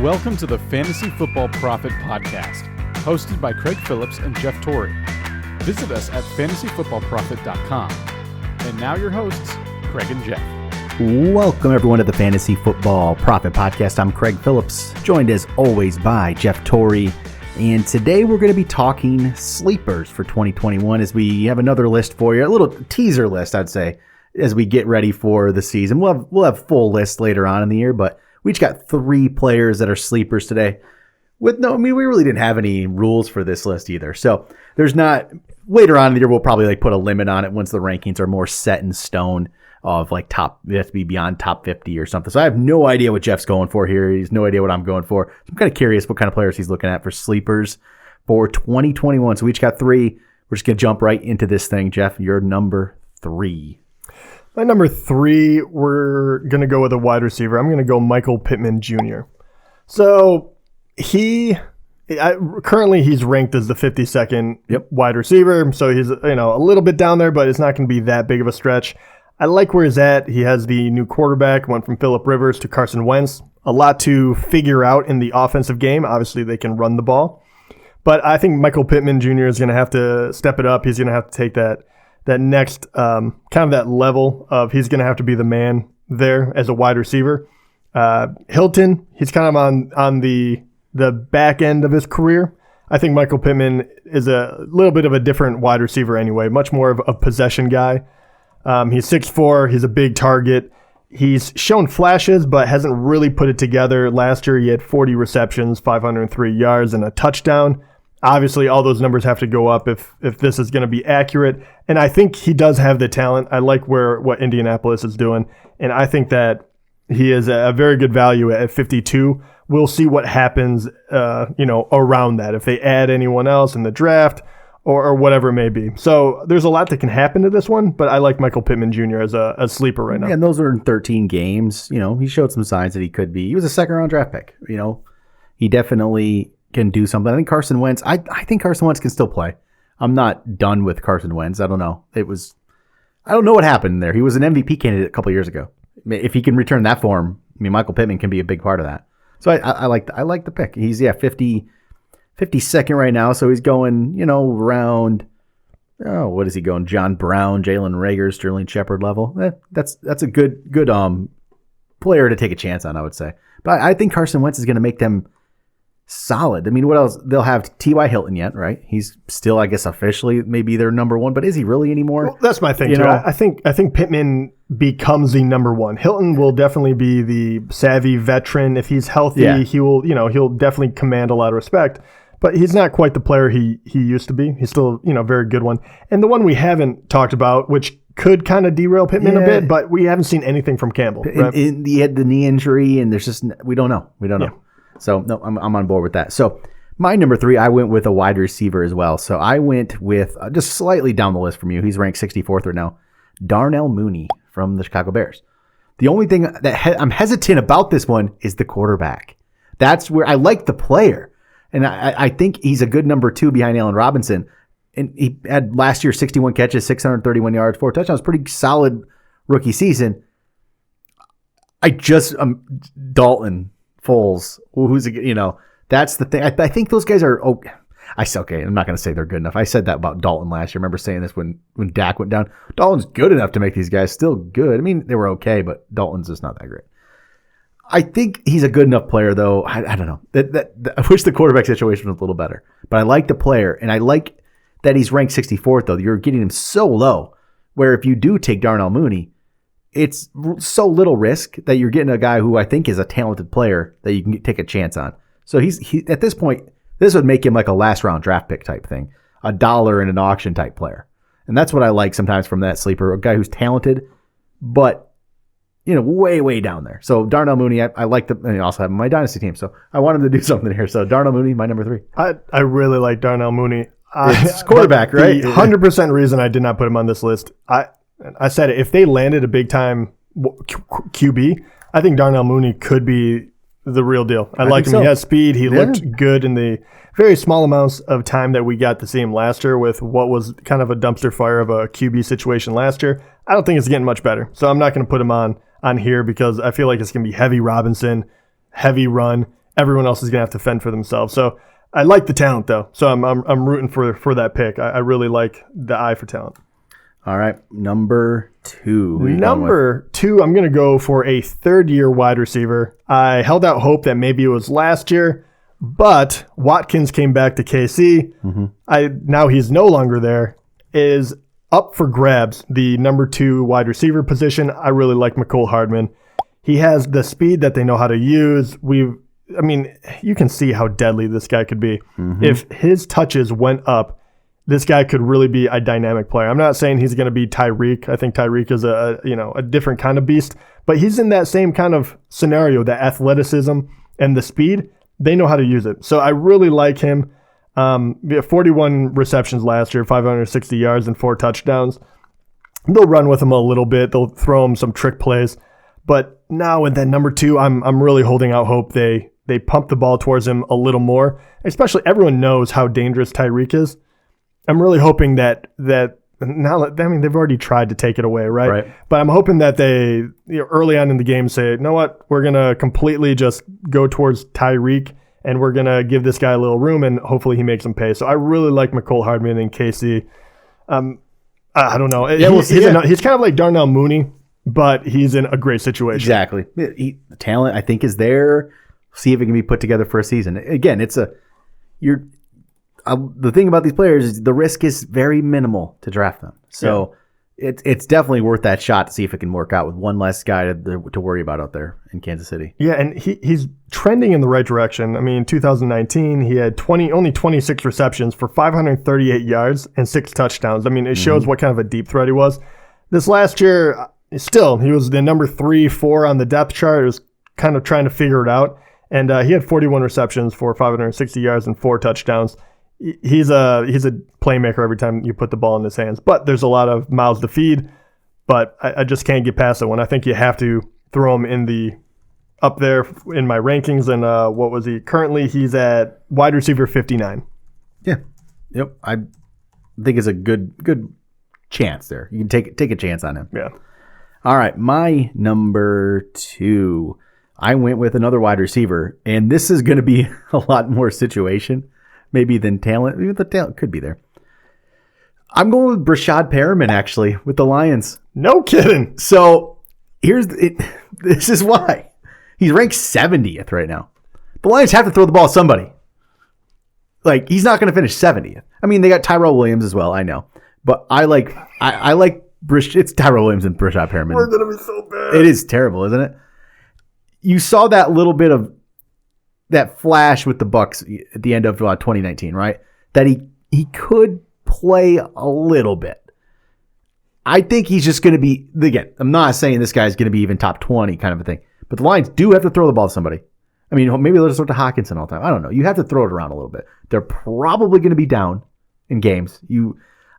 Welcome to the Fantasy Football Prophet Podcast, hosted by Craig Phillips and Jeff Torrey. Visit us at fantasyfootballprophet.com. And now your hosts, Craig and Jeff. Welcome everyone to the Fantasy Football Prophet Podcast. I'm Craig Phillips, joined as always by Jeff Torrey. And today we're going to be talking sleepers for 2021 as we have another list for you, a little teaser list, I'd say, as we get ready for the season. We'll have full lists later on in the year, but we each got 3 players that are sleepers today. We really didn't have any rules for this list either. So there's not, later on in the year, we'll probably put a limit on it once the rankings are more set in stone of it has to be beyond top 50 or something. So I have no idea what Jeff's going for here. He has no idea what I'm going for. So I'm kind of curious what kind of players he's looking at for sleepers for 2021. So we each got 3. We're just going to jump right into this thing. Jeff, you're number 3. My number 3, we're going to go with a wide receiver. I'm going to go Michael Pittman Jr. So currently he's ranked as the 52nd wide receiver. So he's a little bit down there, but it's not going to be that big of a stretch. I like where he's at. He has the new quarterback, went from Phillip Rivers to Carson Wentz. A lot to figure out in the offensive game. Obviously, they can run the ball. But I think Michael Pittman Jr. is going to have to step it up. He's going to have to take that next kind of that level of he's going to have to be the man there as a wide receiver. Hilton, he's kind of on the back end of his career. I think Michael Pittman is a little bit of a different wide receiver anyway, much more of a possession guy. He's 6'4", he's a big target. He's shown flashes, but hasn't really put it together. Last year, he had 40 receptions, 503 yards, and a touchdown. Obviously, all those numbers have to go up if this is going to be accurate. And I think he does have the talent. I like what Indianapolis is doing. And I think that he is a very good value at 52. We'll see what happens, around that. If they add anyone else in the draft or whatever it may be. So there's a lot that can happen to this one, but I like Michael Pittman Jr. as a sleeper right now. Yeah, and those are in 13 games. He showed some signs that he could be. He was a second-round draft pick. He definitely can do something. I think Carson Wentz, I think Carson Wentz can still play. I'm not done with Carson Wentz. I don't know. I don't know what happened there. He was an MVP candidate a couple years ago. If he can return that form, Michael Pittman can be a big part of that. So I like the pick. He's 52nd right now, so he's going, around, what is he going? John Brown, Jalen Reagor, Sterling Shepard level. That's a good player to take a chance on, I would say. But I think Carson Wentz is going to make them solid. What else? They'll have T.Y. Hilton yet, right? He's still, I guess, officially maybe their number 1, but is he really anymore? Well, that's my thing, too. I think Pittman becomes the number 1. Hilton will definitely be the savvy veteran. If he's healthy, he will, he'll definitely command a lot of respect. But he's not quite the player he used to be. He's still, a very good one. And the one we haven't talked about, which could kind of derail Pittman a bit, but we haven't seen anything from Campbell. Right? He had the knee injury, and there's just, we don't know. So, no, I'm on board with that. So, my number 3, I went with a wide receiver as well. So, I went with, just slightly down the list from you, he's ranked 64th right now, Darnell Mooney from the Chicago Bears. The only thing that I'm hesitant about this one is the quarterback. That's where I like the player. And I think he's a good number 2 behind Allen Robinson. And he had last year 61 catches, 631 yards, 4 touchdowns. Pretty solid rookie season. Dalton, Foles, that's the thing. I think those guys are okay. I'm not going to say they're good enough. I said that about Dalton last year. I remember saying this when Dak went down. Dalton's good enough to make these guys still good. They were okay, but Dalton's just not that great. I think he's a good enough player, though. I don't know. I wish the quarterback situation was a little better. But I like the player, and I like that he's ranked 64th, though. You're getting him so low, where if you do take Darnell Mooney, it's so little risk that you're getting a guy who I think is a talented player that you can take a chance on. So he at this point, this would make him like a last-round draft pick type thing, a dollar in an auction type player. And that's what I like sometimes from that sleeper, a guy who's talented, but way, way down there. So Darnell Mooney, I like and I also have my dynasty team. So I want him to do something here. So Darnell Mooney, my number 3. I really like Darnell Mooney. It's quarterback, right? The 100% reason I did not put him on this list, I said it. If they landed a big time QB, I think Darnell Mooney could be the real deal. I like him. So. He has speed. He looked good in the very small amounts of time that we got to see him last year with what was kind of a dumpster fire of a QB situation last year. I don't think it's getting much better. So I'm not going to put him on here because I feel like it's going to be heavy Robinson, heavy run, everyone else is going to have to fend for themselves. So I like the talent, though. So I'm rooting for that pick. I really like the eye for talent. All right, number 2. Number 2, I'm going to go for a third-year wide receiver. I held out hope that maybe it was last year, but Watkins came back to KC. Now he's no longer there. Is up for grabs, the number 2 wide receiver position. I really like Mecole Hardman. He has the speed that they know how to use. You can see how deadly this guy could be. If his touches went up, this guy could really be a dynamic player. I'm not saying he's going to be Tyreek. I think Tyreek is a different kind of beast, but he's in that same kind of scenario, the athleticism and the speed. They know how to use it. So I really like him. 41 receptions last year, 560 yards and 4 touchdowns. They'll run with him a little bit. They'll throw him some trick plays. But now with that number 2, I'm really holding out hope they pump the ball towards him a little more. Especially everyone knows how dangerous Tyreek is. I'm really hoping that now, they've already tried to take it away, right? But I'm hoping that they early on in the game say, you know what, we're going to completely just go towards Tyreek and we're going to give this guy a little room and hopefully he makes him pay. So I really like Mecole Hardman in KC. I don't know. Yeah, he's kind of like Darnell Mooney, but he's in a great situation. Exactly. The talent, I think, is there. See if it can be put together for a season. Again, the thing about these players is the risk is very minimal to draft them. So it's definitely worth that shot to see if it can work out with one less guy to worry about out there in Kansas City. Yeah, and he's trending in the right direction. In 2019, he had only 26 receptions for 538 yards and 6 touchdowns. It shows what kind of a deep threat he was. This last year, still, he was the number 3, 4 on the depth chart. It was kind of trying to figure it out. And he had 41 receptions for 560 yards and 4 touchdowns. He's a playmaker every time you put the ball in his hands. But there's a lot of mouths to feed. But I just can't get past that one. I think you have to throw him up there in my rankings. And what was he? Currently, he's at wide receiver 59. Yeah. Yep. I think it's a good chance there. You can take a chance on him. Yeah. All right. My number 2. I went with another wide receiver. And this is going to be a lot more situation maybe than talent. Even the talent could be there. I'm going with Brashad Perriman, actually, with the Lions. No kidding. So this is why. He's ranked 70th right now. The Lions have to throw the ball at somebody. He's not going to finish 70th. They got Tyrell Williams as well, I know. But I like it's Tyrell Williams and Brashad Perriman. We're going to be so bad. It is terrible, isn't it? You saw that little bit of that flash with the Bucks at the end of 2019, right? That he could play a little bit. I think he's just going to be, again, I'm not saying this guy's going to be even top 20 kind of a thing, but the Lions do have to throw the ball to somebody. Maybe they'll just throw it to Hawkinson all the time. I don't know. You have to throw it around a little bit. They're probably going to be down in games.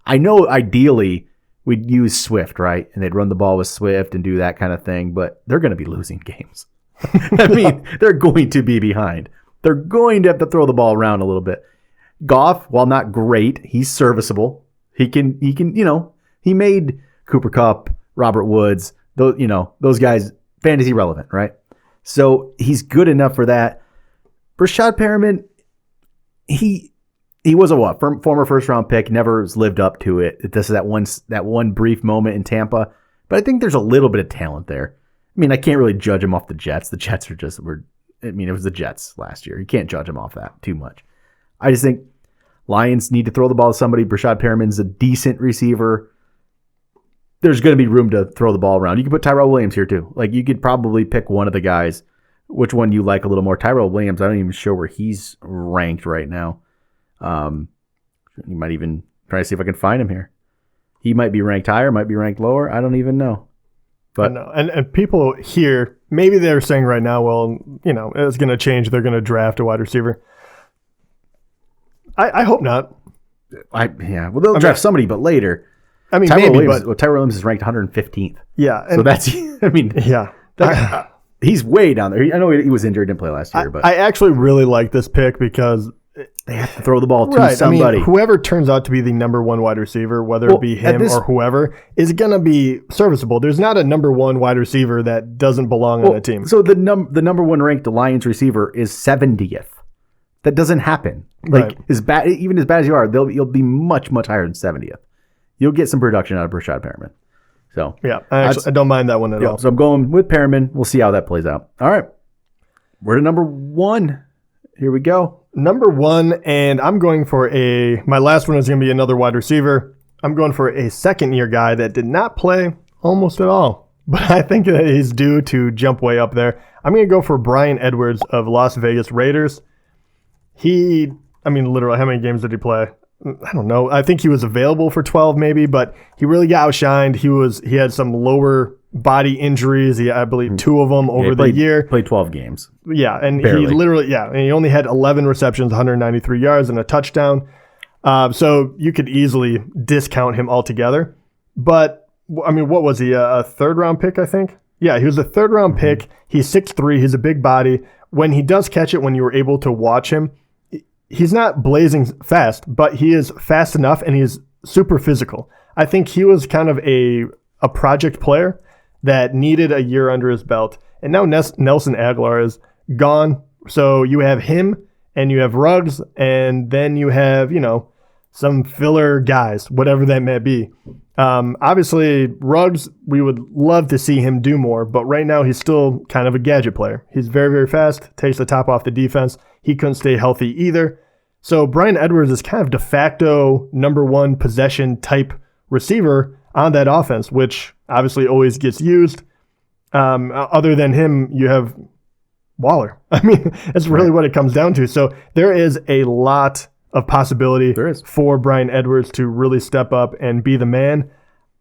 I know ideally we'd use Swift, right? And they'd run the ball with Swift and do that kind of thing, but they're going to be losing games. They're going to be behind. They're going to have to throw the ball around a little bit. Goff, while not great, he's serviceable. He made Cooper Kupp, Robert Woods, those guys fantasy relevant, right? So he's good enough for that. Brashad Perriman, he was a former first round pick, never has lived up to it. This is that one brief moment in Tampa, but I think there's a little bit of talent there. I can't really judge him off the Jets. The Jets it was the Jets last year. You can't judge him off that too much. I just think Lions need to throw the ball to somebody. Brashad Perriman's a decent receiver. There's going to be room to throw the ball around. You can put Tyrell Williams here too. You could probably pick one of the guys. Which one you like a little more? Tyrell Williams, I'm not even sure where he's ranked right now. You might even try to see if I can find him here. He might be ranked higher, might be ranked lower. I don't even know. But no. And people here, maybe they're saying right now, well, it's going to change. They're going to draft a wide receiver. I hope not. Well, they'll draft somebody, but later. Tyrell Williams is ranked 115th. Yeah. So that's, yeah. He's way down there. I know he was injured, didn't play last year. But I actually really like this pick because They have to throw the ball to somebody. I mean, whoever turns out to be the number one wide receiver, whether it be him or whoever, is going to be serviceable. There's not a number one wide receiver that doesn't belong on a team. So the number one ranked Lions receiver is 70th. That doesn't happen. Like even as bad as you are, you'll be much, much higher than 70th. You'll get some production out of Rashad Perriman. So yeah, I don't mind that one at all. So I'm going with Perriman. We'll see how that plays out. All right. We're to number 1. Here we go. Number 1, and I'm going for my last one is going to be another wide receiver. I'm going for a second-year guy that did not play almost at all, but I think that he's due to jump way up there. I'm going to go for Bryan Edwards of Las Vegas Raiders. Literally, how many games did he play? I don't know. I think he was available for 12 maybe, but he really got outshined. He had some lower body injuries. I believe 2 of them over the year. Played 12 games. Yeah, and barely. he only had 11 receptions, 193 yards, and a touchdown. So you could easily discount him altogether. But, I mean, what was he, a third-round pick, I think? Yeah, he was a third-round pick. He's 6'3". He's a big body. When he does catch it, when you were able to watch him, he's not blazing fast, but he is fast enough, and he's super physical. I think he was kind of a project player that needed a year under his belt. And now Nelson Aguilar is gone. So you have him and you have Ruggs, and then you have, some filler guys, whatever that may be. Obviously, Ruggs, we would love to see him do more, but right now he's still kind of a gadget player. He's very, very fast, takes the top off the defense. He couldn't stay healthy either. So Bryan Edwards is kind of de facto number 1 possession type receiver on that offense, which obviously always gets used. Other than him, you have Waller. I mean, that's really what it comes down to. So there is a lot of possibility for Bryan Edwards to really step up and be the man.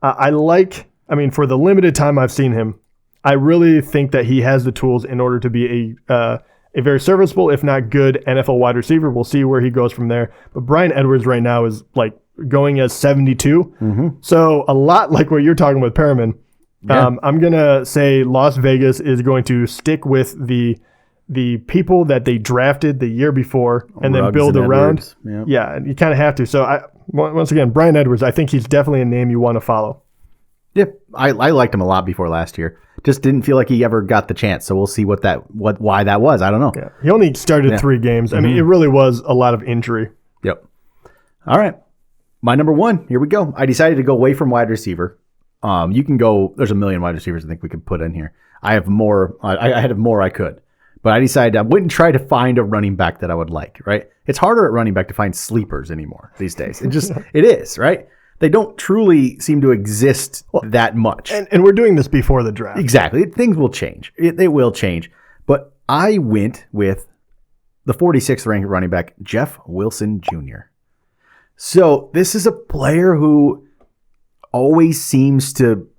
For the limited time I've seen him, I really think that he has the tools in order to be a very serviceable, if not good, NFL wide receiver. We'll see where he goes from there. But Bryan Edwards right now is like going as 72. Mm-hmm. So a lot like what you're talking with Perriman. Yeah. I'm going to say Las Vegas is going to stick with the people that they drafted the year before and then build around. Yeah, you kind of have to. So once again, Bryan Edwards, I think he's definitely a name you want to follow. Yeah, I liked him a lot before last year. Just didn't feel like he ever got the chance. So we'll see why that was. I don't know. Yeah. He only started 3 games. Mm-hmm. I mean, it really was a lot of injury. Yep. All right. My number 1, here we go. I decided to go away from wide receiver. You can go, there's a million wide receivers I think we could put in here. I have more, I had more I could. But I decided I wouldn't try to find a running back that I would like, right? It's harder at running back to find sleepers anymore these days. It is, right? They don't truly seem to exist that much. And we're doing this before the draft. Exactly. Things will change. They will change. But I went with the 46th ranked running back, Jeff Wilson Jr. So this is a player who always seems to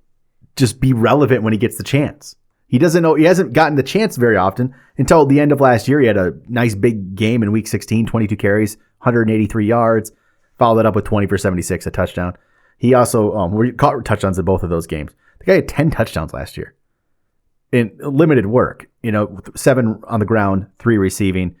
just be relevant when he gets the chance. He hasn't gotten the chance very often until the end of last year. He had a nice big game in week 16, 22 carries, 183 yards, followed that up with 20 for 76, a touchdown. He also caught touchdowns in both of those games. The guy had 10 touchdowns last year in limited work, 7 on the ground, 3 receiving.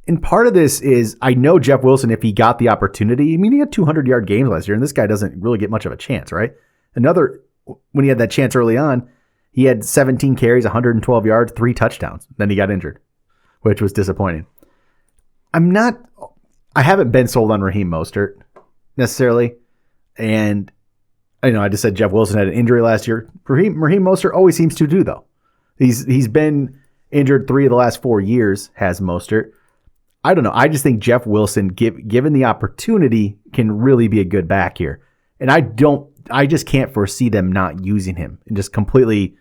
And part of this is I know Jeff Wilson, if he got the opportunity, he had 200-yard games last year, and this guy doesn't really get much of a chance, right? When he had that chance early on, he had 17 carries, 112 yards, 3 touchdowns. Then he got injured, which was disappointing. I haven't been sold on Raheem Mostert necessarily. And I just said Jeff Wilson had an injury last year. Raheem Mostert always seems to do, though. He's been injured 3 of the last 4 years, has Mostert. I don't know. I just think Jeff Wilson, given the opportunity, can really be a good back here. And I just can't foresee them not using him and just completely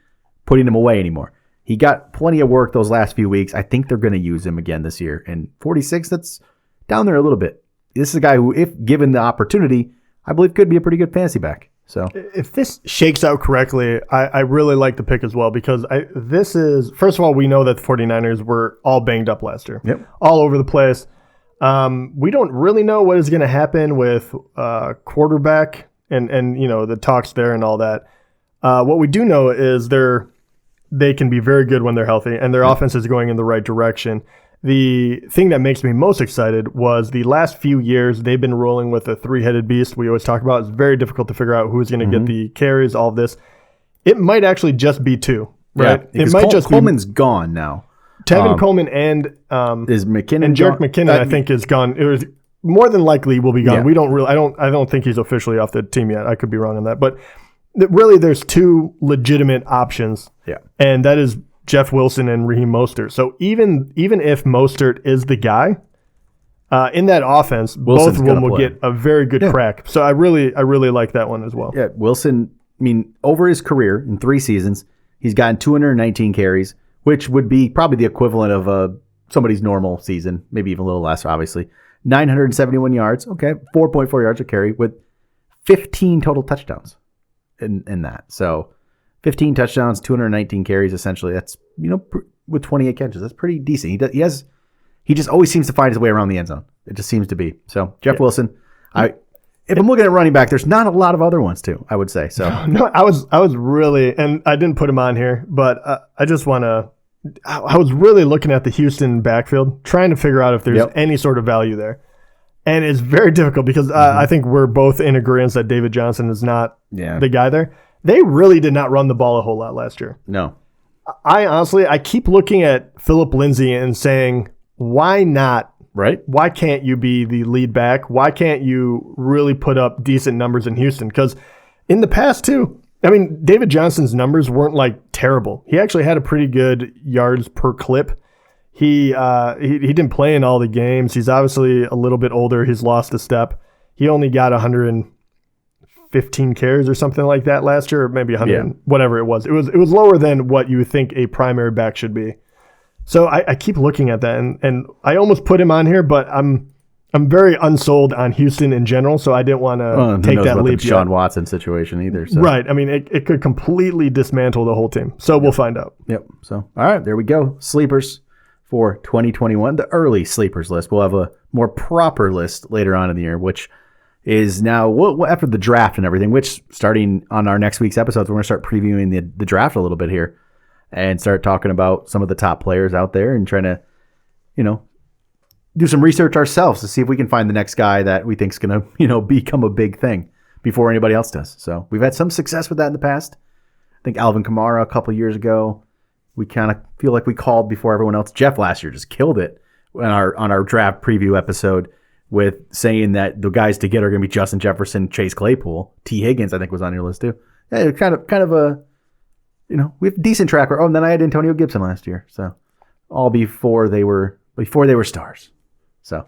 putting him away anymore. He got plenty of work those last few weeks. I think they're going to use him again this year. And 46, that's down there a little bit. This is a guy who, if given the opportunity, I believe could be a pretty good fantasy back. So if this shakes out correctly, I really like the pick as well, because first of all, we know that the 49ers were all banged up last year. Yep. All over the place. We don't really know what is going to happen with quarterback and the talks there and all that. What we do know is they can be very good when they're healthy, and their offense is going in the right direction. The thing that makes me most excited was the last few years they've been rolling with a three-headed beast. We always talk about it's very difficult to figure out who's going to get the carries, all of this. It might actually just be two, right? Yeah, it might just Coleman's gone now. Tevin Coleman and is McKinnon and Jerick McKinnon, I think, is gone. It was more than likely will be gone. Yeah. We don't really. I don't think he's officially off the team yet. I could be wrong on that, but really, there's two legitimate options. Yeah, and that is Jeff Wilson and Raheem Mostert. So even if Mostert is the guy in that offense, Wilson's both of them will play. get a very good crack. So I really like that one as well. Yeah, Wilson. I mean, over his career in 3 seasons, he's gotten 219 carries, which would be probably the equivalent of somebody's normal season, maybe even a little less, obviously. 971 yards, okay, 4.4 yards a carry with 15 total touchdowns in that. So 15 touchdowns, 219 carries, essentially. That's, with 28 catches, that's pretty decent. He just always seems to find his way around the end zone. It just seems to be. So Jeff Wilson, if I'm looking at running back, there's not a lot of other ones too, I would say. So no, I was really, and I didn't put him on here, but I just want to. I was really looking at the Houston backfield, trying to figure out if there's any sort of value there, and it's very difficult because I think we're both in agreement that David Johnson is not the guy there. They really did not run the ball a whole lot last year. No, I keep looking at Phillip Lindsay and saying, why not? Right? Why can't you be the lead back? Why can't you really put up decent numbers in Houston? Because in the past, too, I mean, David Johnson's numbers weren't like terrible. He actually had a pretty good yards per clip. He didn't play in all the games. He's obviously a little bit older. He's lost a step. He only got 115 carries or something like that last year, or maybe 100, whatever it was. It was lower than what you would think a primary back should be. So I keep looking at that, and I almost put him on here, but I'm very unsold on Houston in general, so I didn't want to take that leap. The Deshaun Watson situation either. So. Right. I mean, it could completely dismantle the whole team. So we'll find out. Yep. So, all right, there we go. Sleepers for 2021, the early sleepers list. We'll have a more proper list later on in the year, which is now after the draft and everything, which starting on our next week's episodes, we're going to start previewing the draft a little bit here. And start talking about some of the top players out there and trying to, do some research ourselves to see if we can find the next guy that we think is going to, become a big thing before anybody else does. So we've had some success with that in the past. I think Alvin Kamara a couple of years ago, we kind of feel like we called before everyone else. Jeff last year just killed it on our draft preview episode with saying that the guys to get are going to be Justin Jefferson, Chase Claypool, T. Higgins, I think was on your list too. Yeah, kind of a. We have a decent track record. Oh, and then I had Antonio Gibson last year. So all before they were stars. So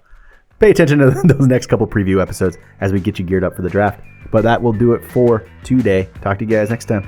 pay attention to those next couple preview episodes as we get you geared up for the draft. But that will do it for today. Talk to you guys next time.